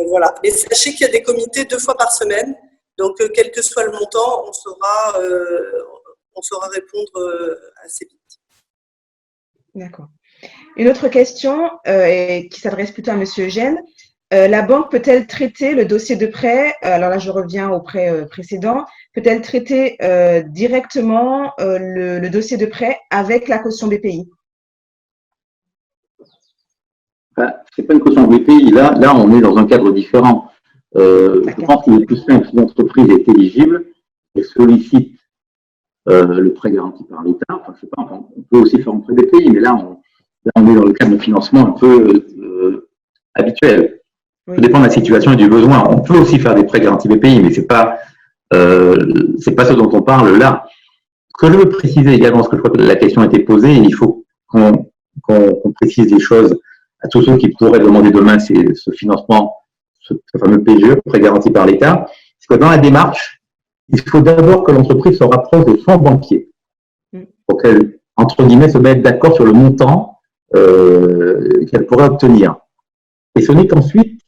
Voilà. Et sachez qu'il y a des comités 2 fois par semaine, donc quel que soit le montant, on saura répondre assez vite. D'accord. Une autre question qui s'adresse plutôt à Monsieur Eugène. La banque peut-elle traiter le dossier de prêt, alors là je reviens au prêt précédent, peut-elle traiter directement le dossier de prêt avec la caution BPI? C'est pas une caution BPI, là on est dans un cadre différent. Je pense qu'il est plus simple si l'entreprise est éligible et sollicite le prêt garanti par l'État. Enfin, je sais pas, on peut aussi faire un prêt BPI, mais là on est dans le cadre de financement un peu habituel. Oui. Ça dépend de la situation et du besoin. On peut aussi faire des prêts garantis BPI, mais c'est pas ce dont on parle là. Ce que je veux préciser également, parce que je crois que la question a été posée, et il faut qu'on précise les choses à tous ceux qui pourraient demander demain ce financement, ce fameux PGE, prêt garanti par l'État, c'est que dans la démarche, il faut d'abord que l'entreprise se rapproche de son banquier pour qu'elle, entre guillemets, se mette d'accord sur le montant qu'elle pourrait obtenir. Et ce n'est qu'ensuite,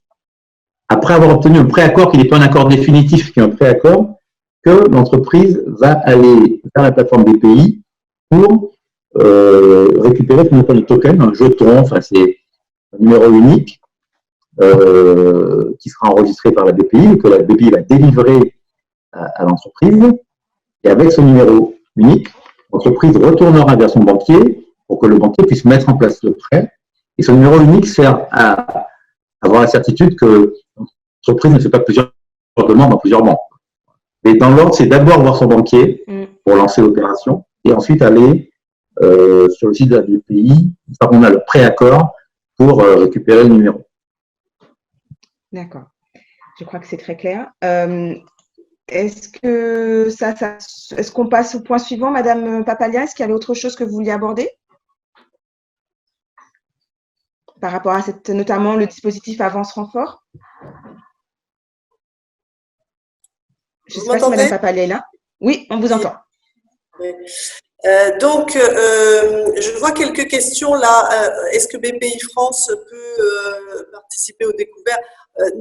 après avoir obtenu un préaccord qui n'est pas un accord définitif, qui est un préaccord, que l'entreprise va aller vers la plateforme BPI pour récupérer ce qu'on appelle le token, un jeton, enfin c'est un numéro unique qui sera enregistré par la BPI, que la BPI va délivrer à l'entreprise. Et avec ce numéro unique, l'entreprise retournera vers son banquier pour que le banquier puisse mettre en place le prêt. Et ce numéro unique sert à avoir la certitude que l'entreprise ne fait pas plusieurs demandes dans plusieurs banques. Mais dans l'ordre, c'est d'abord voir son banquier pour lancer l'opération et ensuite aller sur le site de la BPI, une fois qu'on a le préaccord pour récupérer le numéro. D'accord. Je crois que c'est très clair. Est-ce qu'on passe au point suivant, Madame Papalia? Est-ce qu'il y avait autre chose que vous vouliez aborder? par rapport à notamment le dispositif Avance Renfort? Je ne sais pas si Mme Papalé est là. Oui, on vous entend. Oui. Donc, je vois quelques questions là. Est-ce que BPI France peut participer aux découvertes?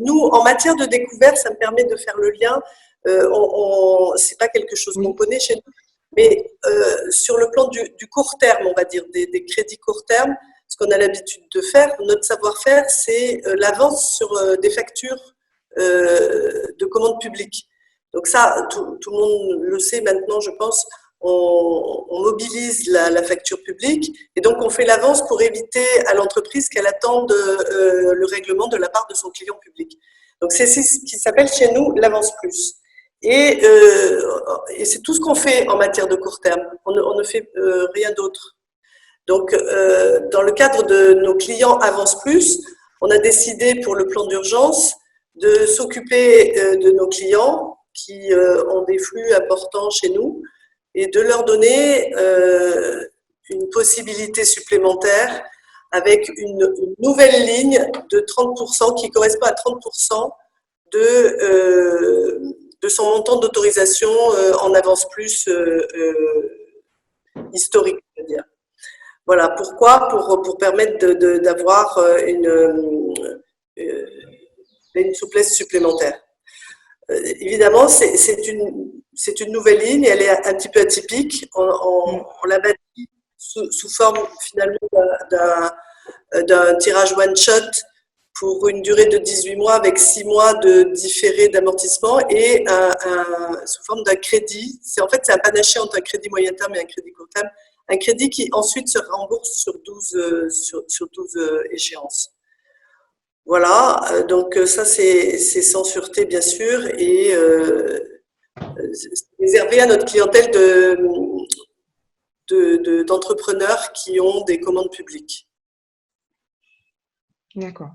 Nous, en matière de découverte, ça me permet de faire le lien. C'est pas quelque chose qu'on connaît chez nous, mais sur le plan du court terme, on va dire, des crédits court terme, ce qu'on a l'habitude de faire, notre savoir-faire, c'est l'avance sur des factures de commande publique. Donc ça, tout le monde le sait maintenant, je pense. On mobilise la facture publique et donc on fait l'avance pour éviter à l'entreprise qu'elle attende le règlement de la part de son client public. Donc c'est ce qui s'appelle chez nous l'avance plus. Et c'est tout ce qu'on fait en matière de court terme. On ne fait rien d'autre. Donc dans le cadre de nos clients Avance Plus, on a décidé pour le plan d'urgence de s'occuper de nos clients qui ont des flux importants chez nous et de leur donner une possibilité supplémentaire avec une nouvelle ligne de 30% qui correspond à 30% de son montant d'autorisation en avance plus historique, c'est-à-dire. Voilà, pourquoi? Pour permettre d'avoir une souplesse supplémentaire. Évidemment, c'est une nouvelle ligne, elle est un petit peu atypique. On l'a bâtie sous forme finalement d'un tirage one-shot pour une durée de 18 mois avec 6 mois de différé d'amortissement et sous forme d'un crédit. En fait, c'est un panaché entre un crédit moyen terme et un crédit court terme. Un crédit qui ensuite se rembourse sur 12 échéances. Voilà, donc ça c'est sans sûreté bien sûr et c'est réservé à notre clientèle d'entrepreneurs qui ont des commandes publiques. D'accord.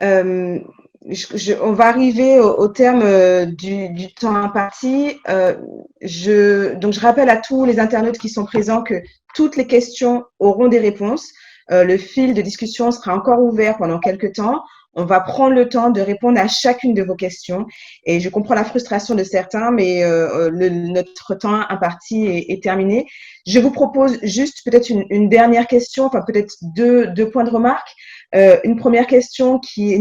On va arriver au terme du temps imparti. Donc, je rappelle à tous les internautes qui sont présents que toutes les questions auront des réponses. Le fil de discussion sera encore ouvert pendant quelques temps. On va prendre le temps de répondre à chacune de vos questions. Et je comprends la frustration de certains, mais notre temps imparti est terminé. Je vous propose juste peut-être une dernière question, enfin peut-être deux points de remarque. Une première question qui est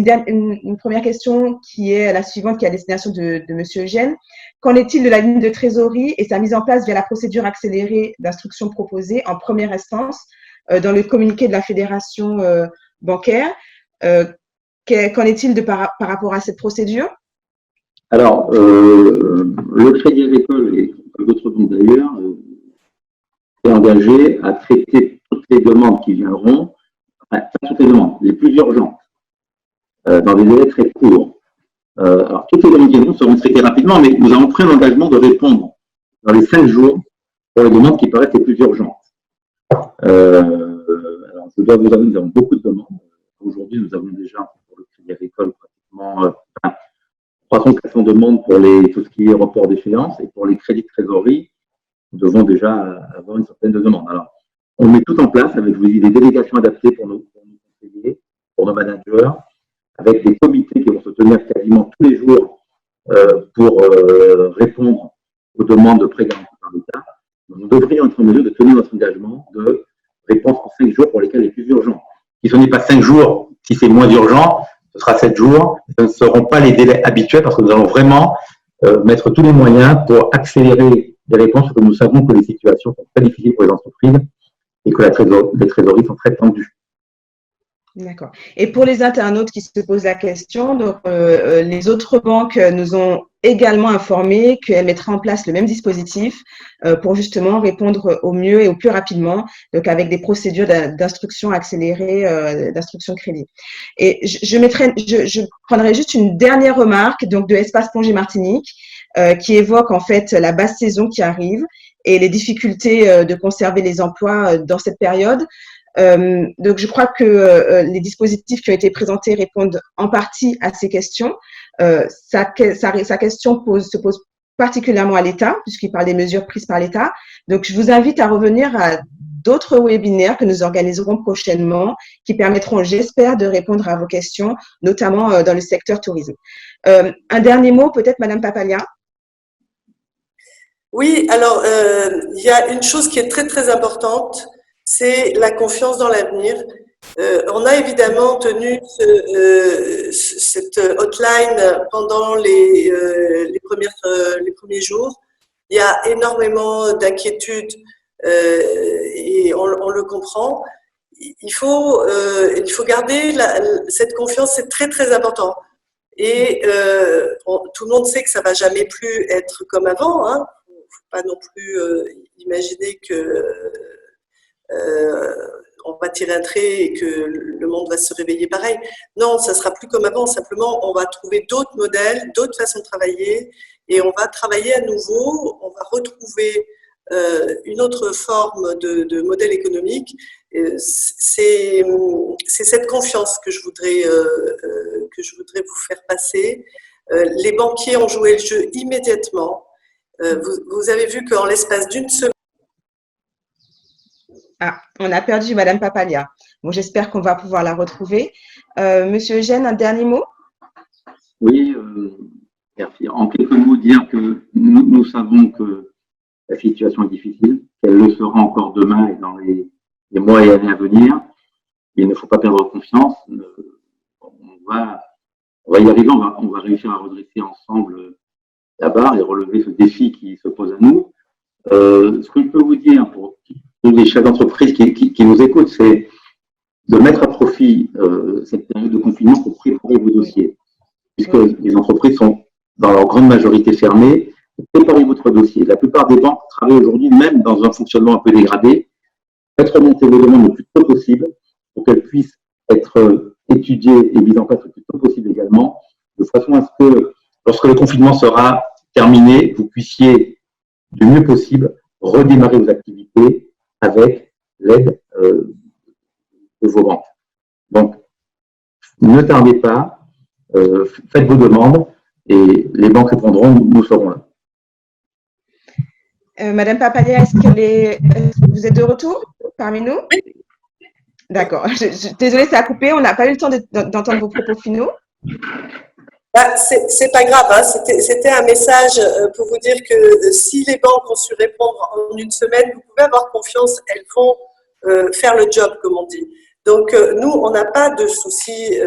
la suivante, qui est à destination de Monsieur Eugène. Qu'en est-il de la ligne de trésorerie et sa mise en place via la procédure accélérée d'instruction proposée en première instance dans le communiqué de la fédération bancaire? Qu'en est-il par rapport à cette procédure? Alors, le Crédit Agricole et d'autres banques d'ailleurs est engagé à traiter toutes les demandes qui viendront, pas toutes les demandes, les plus urgentes, dans des délais très courts. Alors, toutes les demandes qui viendront seront traitées rapidement, mais nous avons pris l'engagement de répondre dans les 5 jours pour les demandes qui paraissent les plus urgentes. Alors, je dois vous avouer, nous avons beaucoup de demandes. Aujourd'hui, nous avons déjà, pour le Crédit Agricole, pratiquement 300-400 demandes pour tout ce qui est report d'échéance. Et pour les crédits de trésorerie, nous devons déjà avoir une certaine de demandes. Alors, on met tout en place avec, je vous dis, des délégations adaptées pour nos conseillers, pour nos managers, avec des comités qui vont se tenir quasiment tous les jours pour répondre aux demandes de prêts garantis par l'État. Nous devrions être en mesure de tenir notre engagement de réponse en 5 jours pour lesquels les plus urgents. Si ce n'est pas 5 jours, si c'est moins urgent, ce sera 7 jours. Ce ne seront pas les délais habituels parce que nous allons vraiment mettre tous les moyens pour accélérer les réponses parce que nous savons que les situations sont très difficiles pour les entreprises et que les trésoreries sont très tendues. D'accord. Et pour les internautes qui se posent la question, donc, les autres banques nous ont également informé qu'elles mettraient en place le même dispositif pour justement répondre au mieux et au plus rapidement, donc avec des procédures d'instruction accélérée, d'instruction crédit. Et je prendrai juste une dernière remarque donc de Espace Plongée Martinique qui évoque en fait la basse saison qui arrive et les difficultés de conserver les emplois dans cette période. Donc, je crois que les dispositifs qui ont été présentés répondent en partie à ces questions. Sa question se pose particulièrement à l'État, puisqu'il parle des mesures prises par l'État. Donc, je vous invite à revenir d'autres webinaires que nous organiserons prochainement qui permettront, j'espère, de répondre à vos questions, notamment dans le secteur tourisme. Un dernier mot, peut-être, Madame Papalia? Oui, alors, il y a une chose qui est très, très importante, c'est la confiance dans l'avenir. On a évidemment tenu cette hotline pendant les premiers jours. Il y a énormément d'inquiétudes et on le comprend. Il faut garder cette confiance, c'est très, très important. Et tout le monde sait que ça va jamais plus être comme avant, hein. Faut pas non plus imaginer que on va tirer un trait et que le monde va se réveiller pareil. Non, ça sera plus comme avant. Simplement, on va trouver d'autres modèles, d'autres façons de travailler, et on va travailler à nouveau. On va retrouver une autre forme de modèle économique. C'est cette confiance que je voudrais vous faire passer. Les banquiers ont joué le jeu immédiatement. Vous avez vu qu'en l'espace d'une semaine. Ah, on a perdu Madame Papalia. Bon, j'espère qu'on va pouvoir la retrouver. Monsieur Eugène, un dernier mot? Oui, merci. En quelques mots, dire que nous savons que la situation est difficile, qu'elle le sera encore demain et dans les mois et années à venir. Il ne faut pas perdre confiance. On va y arriver, on va réussir à redresser ensemble la barre et relever ce défi qui se pose à nous. Ce que je peux vous dire pour tous les chefs d'entreprise qui nous écoutent, c'est de mettre à profit cette période de confinement pour préparer vos dossiers. Puisque les entreprises sont dans leur grande majorité fermées, préparez votre dossier. La plupart des banques travaillent aujourd'hui même dans un fonctionnement un peu dégradé. Faites remonter vos demandes le plus tôt possible pour qu'elles puissent être étudiées et mises en place le plus tôt possible également, de façon à ce que lorsque le confinement sera terminé, vous puissiez du mieux possible redémarrer vos activités avec l'aide de vos banques. Donc, ne tardez pas, faites vos demandes et les banques répondront, nous serons là. Madame Papalia, est-ce que vous êtes de retour parmi nous? D'accord. Désolée, ça a coupé. On n'a pas eu le temps d'entendre vos propos finaux. Bah, c'est pas grave, hein. C'était un message pour vous dire que si les banques ont su répondre en une semaine, vous pouvez avoir confiance, elles vont faire le job, comme on dit. Donc, nous, on n'a pas de soucis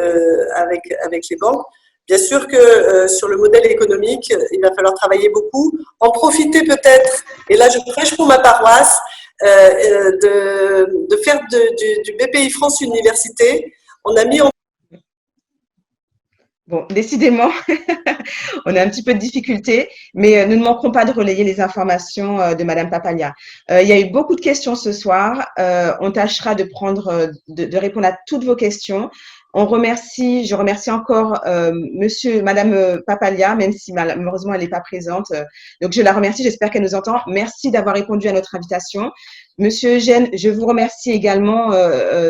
avec les banques. Bien sûr que sur le modèle économique, il va falloir travailler beaucoup. En profiter peut-être, et là je prêche pour ma paroisse, de faire du BPI France Université. On a mis en... Bon, décidément, on a un petit peu de difficulté, mais nous ne manquerons pas de relayer les informations de Madame Papalia. Il y a eu beaucoup de questions ce soir. On tâchera de répondre à toutes vos questions. Je remercie encore Madame Papalia, même si malheureusement elle n'est pas présente. Donc je la remercie, j'espère qu'elle nous entend. Merci d'avoir répondu à notre invitation. Monsieur Eugène, je vous remercie également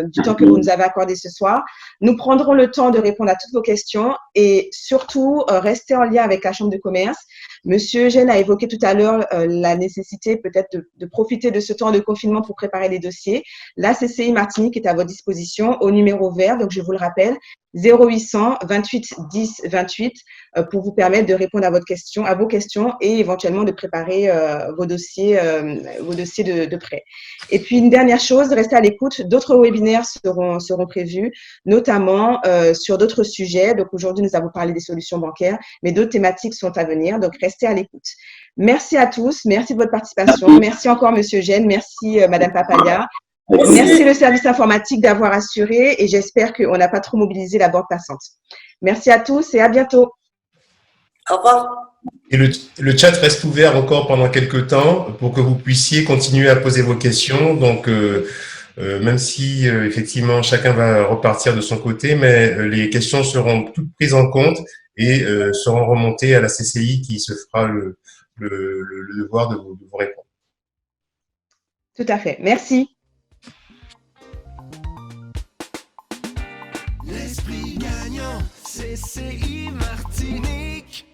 du temps que vous nous avez accordé ce soir. Nous prendrons le temps de répondre à toutes vos questions et surtout rester en lien avec la Chambre de commerce. Monsieur Eugène a évoqué tout à l'heure la nécessité peut-être de profiter de ce temps de confinement pour préparer les dossiers. La CCI Martinique est à votre disposition au numéro vert, donc je vous le rappelle, 0800 28 10 28 pour vous permettre de répondre à vos questions et éventuellement de préparer vos dossiers de prêt. Et puis une dernière chose, restez à l'écoute. D'autres webinaires seront prévus, notamment sur d'autres sujets. Donc aujourd'hui, nous avons parlé des solutions bancaires, mais d'autres thématiques sont à venir. Donc restez à l'écoute. Merci à tous. Merci de votre participation. Merci encore, Monsieur Eugène. Merci, Madame Papalia. Merci le service informatique d'avoir assuré et j'espère qu'on n'a pas trop mobilisé la banque passante. Merci à tous et à bientôt. Au revoir. Et le chat reste ouvert encore pendant quelques temps pour que vous puissiez continuer à poser vos questions. Donc, même si effectivement chacun va repartir de son côté, mais les questions seront toutes prises en compte et seront remontées à la CCI qui se fera le devoir de vous répondre. Tout à fait. Merci. L'esprit gagnant, CCI Martinique.